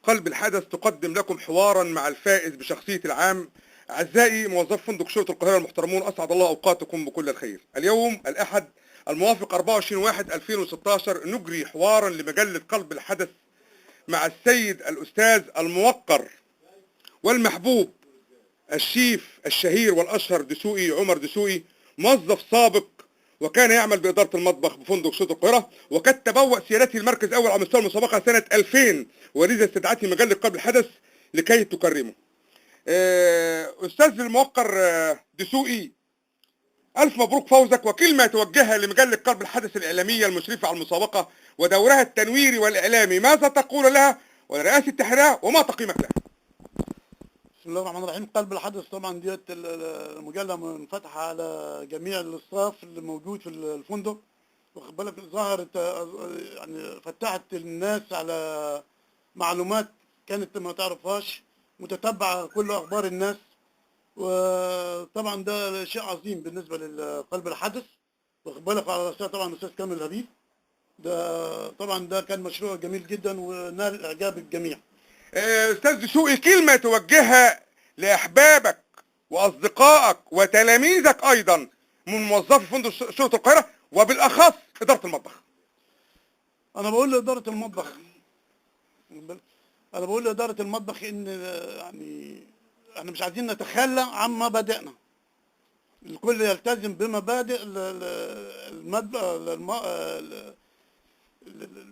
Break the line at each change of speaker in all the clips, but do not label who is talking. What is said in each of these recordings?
قلب الحدث تقدم لكم حوارا مع الفائز بشخصية العام. أعزائي موظف فندق شرطة القاهرة المحترمون، أسعد الله أوقاتكم بكل الخير. اليوم الأحد الموافق 24/1/2016 نجري حوارا لمجلة قلب الحدث مع السيد الأستاذ الموقر والمحبوب الشيف الشهير والأشهر دسوقي، عمر دسوقي، موظف سابق وكان يعمل بإدارة المطبخ بفندق شرطة القاهرة، وقد تبوأ سيادته المركز الأول على مستوى المسابقة سنة 2000، ولذا استدعته مجلة قلب الحدث لكي تكرمه. أستاذ الموقر دسوقي، ألف مبروك فوزك، وكلمة توجهها لمجلة قلب الحدث الإعلامية المشرفة على المسابقة ودورها التنويري والإعلامي، ماذا تقول لها ولرئاسة التحرير وما تقييمك لها؟
بسم الله الرحمن الرحيم. قلب الحدث طبعا ديت المجله منفتحه على جميع الاستاف اللي موجود في الفندق، واخد بالك. ظهرت يعني فتحت الناس على معلومات كانت ما تعرفهاش، متتبعه كل اخبار الناس، وطبعا ده شيء عظيم بالنسبه لقلب الحدث، واخد بالك. على راسها طبعا الاستاذ كامل الهبيب، ده طبعا ده كان مشروع جميل جدا ونال اعجاب الجميع.
أستاذ دسوقي، كلمة توجهها لأحبابك وأصدقائك وتلاميذك أيضا من موظفي فندق شرطة القاهرة وبالأخص إدارة المطبخ.
أنا بقول لإدارة المطبخ إن يعني إحنا مش عايزين نتخلى عن مبادئنا. الكل يلتزم بمبادئ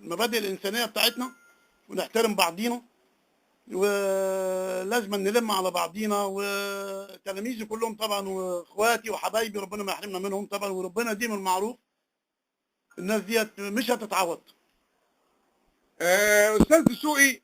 المبادئ الإنسانية بتاعتنا، ونحترم بعضينا، ولازم نلم على بعضينا. وتلاميذي كلهم طبعا واخواتي وحبايبي ربنا ما يحرمنا منهم طبعا، وربنا يديم المعروف. الناس ديت مش هتتعوض.
أستاذ دسوقي،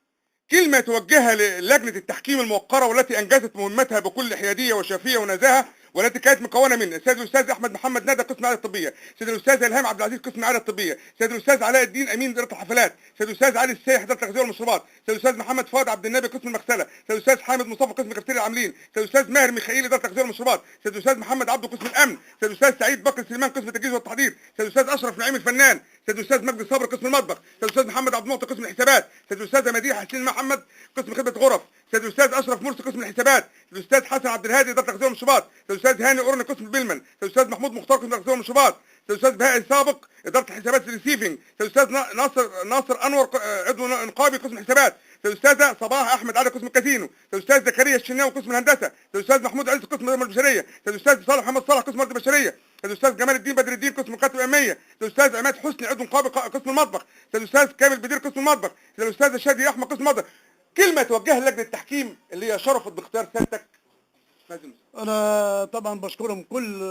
كلمة توجهها للجنة التحكيم الموقرة والتي أنجزت مهمتها بكل حيادية وشفافية ونزاهة، والتي كانت مكونة من السيد الأستاذ أحمد محمد ندى قسم العلاج الطبية، السيد الأستاذ إلهام عبد العزيز قسم العلاج الطبية، السيد الأستاذ علاء الدين أمين إدارة الحفلات، السيد الأستاذ علي السيح إدارة التغذية والمشروبات، السيد الأستاذ محمد فؤاد عبد النبي قسم المغسلة، السيد الأستاذ حامد مصطفى قسم كافتيريا العاملين، السيد الأستاذ ماهر ميخائيل إدارة التغذية والمشروبات، السيد الأستاذ محمد عبده قسم الأمن، السيد الأستاذ سعيد بكر سليمان قسم التجهيز والتحضير، السيد الأستاذ أشرف نعيم الفنان، السيد الأستاذ مجدي صبري قسم المطبخ، السيد الأستاذ محمد عبد المعطي قسم الحسابات، السيد الأستاذ مديح حسين محمد قسم خدمة غرف، السيد الأستاذ أشرف مرسي قسم الحسابات، الأستاذ حسن عبد الهادي إدارة التغذية والمشروبات، السيد الأستاذ هاني قرن قسم البلمن، السيد الأستاذ محمود مختار قسم التغذية والمشروبات، السيد الأستاذ بهاء السابق إدارة الحسابات الريسيفنج، السيد الأستاذ ناصر أنور عضو نقابي قسم الحسابات، السيد الأستاذة صباح أحمد علي قسم الكازينو، السيد الأستاذ زكريا الشناوي قسم الهندسة، السيد الأستاذ محمود عز قسم التنمية البشرية، السيد الأستاذ صالح محمد صالح قسم الموارد البشرية، السيد الأستاذ جمال الدين بدر الدين قسم الكتب الأمنية، السيد الأستاذ عماد حسني عضو نقابي قسم المطبخ، السيد الأستاذ كامل بدير قسم المطبخ، السيد الأستاذ شادي أحمد قسم المطبخ. كلمة توجهها لجنة التحكيم اللي هي شرفت باختيار سيادتك.
أنا طبعا بشكرهم كل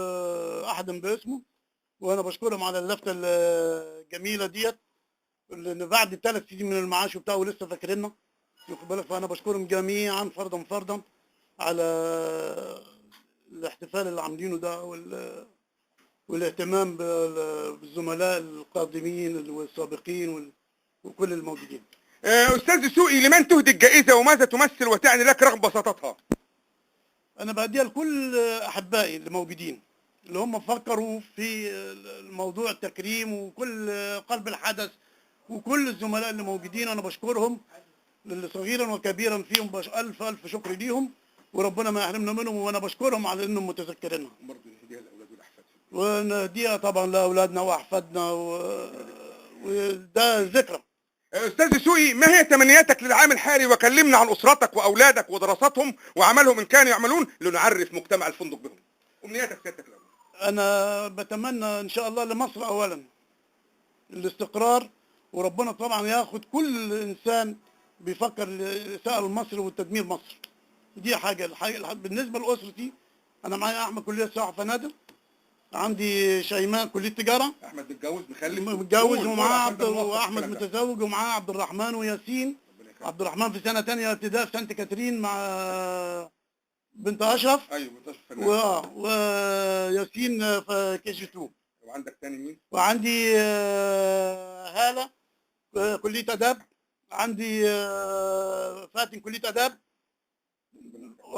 أحد باسمه، وأنا بشكرهم على اللفتة الجميلة ديت، لأن بعد 3 سنين من المعاش وبتاع ولسه فاكريننا، واخد بالك. فأنا بشكرهم جميعا فردا على الاحتفال اللي عاملينه ده، والاهتمام بالزملاء القادمين والسابقين وكل الموجودين.
أستاذ دسوقي، لمن تهدي الجائزة وماذا تمثل وتعني لك رغم بساطتها؟
أنا بهديها لكل أحبائي اللي موجودين، اللي هم فكروا في الموضوع التكريم، وكل قلب الحدث وكل الزملاء اللي موجودين. أنا بشكرهم صغيرا وكبيرا فيهم، ألف شكر ليهم، وربنا ما يحرمنا منهم. وأنا بشكرهم على إنهم متذكرينها.
برضه نهديها للأولاد والأحفاد.
ونهديها طبعا لأولادنا وأحفادنا، وده ذكرى.
أستاذ دسوقي، ما هي تمنياتك للعام الحالي؟ وكلمنا عن أسرتك وأولادك ودراساتهم وعملهم إن كانوا يعملون لنعرف مجتمع الفندق بهم. أمنياتك سيادتك الأول.
أنا بتمنى إن شاء الله لمصر أولا الاستقرار، وربنا طبعا ياخد كل إنسان بيفكر لسائل مصر وتدمير مصر. دي حاجة. بالنسبة لأسرتي، أنا معايا أحمد كلية سياحة وفنادق، عندي شيماء كلية تجارة،
أحمد متجوز
متجوز، ومعاه وأحمد متزوج، ومعاه عبد الرحمن وياسين. عبد الرحمن في سنة تانية ابتدائي في سانت كاترين مع بنت أشرف.
أيوه بنت أشرف.
وياسين في كي جي 2.
وعندك تاني مين؟
وعندي هالة كلية آداب، عندي فاتن كلية آداب،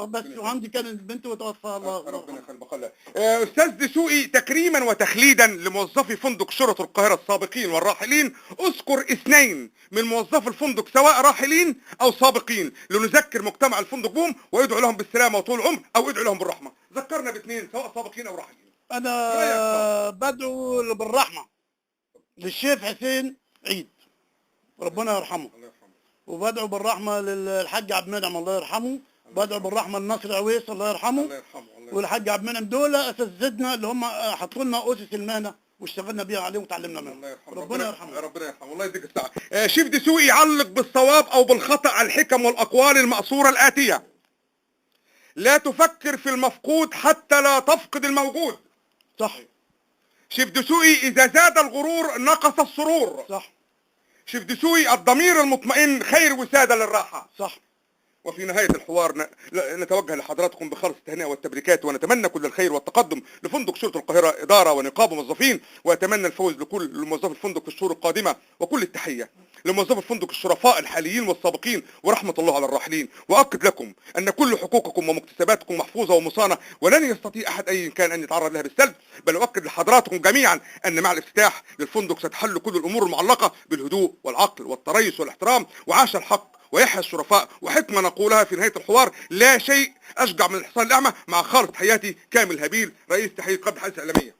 بس وعندي كانت بنت وتوفى الله
ربنا يخلي بقى. استاذ دسوقي، تكريما وتخليدا لموظفي فندق شرطة القاهرة السابقين والراحلين، اذكر 2 من موظفي الفندق سواء راحلين او سابقين لنذكر مجتمع الفندق بهم ويدعو لهم بالسلامة وطول العمر او يدعو لهم بالرحمة. ذكرنا ب2 سواء سابقين او راحلين.
انا بدعو بالرحمه للشيخ حسين عيد ربنا يرحمه،
الله يرحمه.
وبدعو بالرحمه للحاج عبد المنعم الله يرحمه، بدعو بالرحمه لنصر عويس الله يرحمه،
الله يرحمه.
والحاج عبد المنعم دول اساتذتنا اللي هم حطوا لنا اسس المهنه واشتغلنا بيها عليهم وتعلمنا منهم.
الله يرحمه.
ربنا يرحمه.
ربنا يرحمه. الله يديك الساعة. شيف دسوقي، علق بالصواب او بالخطأ على الحكم والاقوال المأثورة الآتية: لا تفكر في المفقود حتى لا تفقد الموجود.
صح.
شيف دسوقي، اذا زاد الغرور نقص السرور.
صح.
شيف دسوقي، الضمير المطمئن خير وسادة للراحة.
صح.
وفي نهاية الحوار نتوجه لحضراتكم بخالص التهنئة والتبريكات، ونتمنى كل الخير والتقدم لفندق شرطة القاهرة إدارة ونقابة موظفين، وأتمنى الفوز لكل موظفي الفندق في الشهور القادمة، وكل التحية لموظفي الفندق الشرفاء الحاليين والسابقين، ورحمة الله على الراحلين. وأؤكد لكم أن كل حقوقكم ومكتسباتكم محفوظة ومصانة، ولن يستطيع أحد أي كان أن يتعرض لها بالسلب، بل أؤكد لحضراتكم جميعا أن مع الافتتاح للفندق ستحل كل الأمور المعلقة بالهدوء والعقل والتريث والاحترام، وعاش الحق ويحيى الشرفاء. وحكمة نقولها في نهاية الحوار: لا شيء أشجع من الحصان الأعمى. مع خالص تحياتي كامل هابيل، رئيس تحرير قبل الحدث الإعلامية.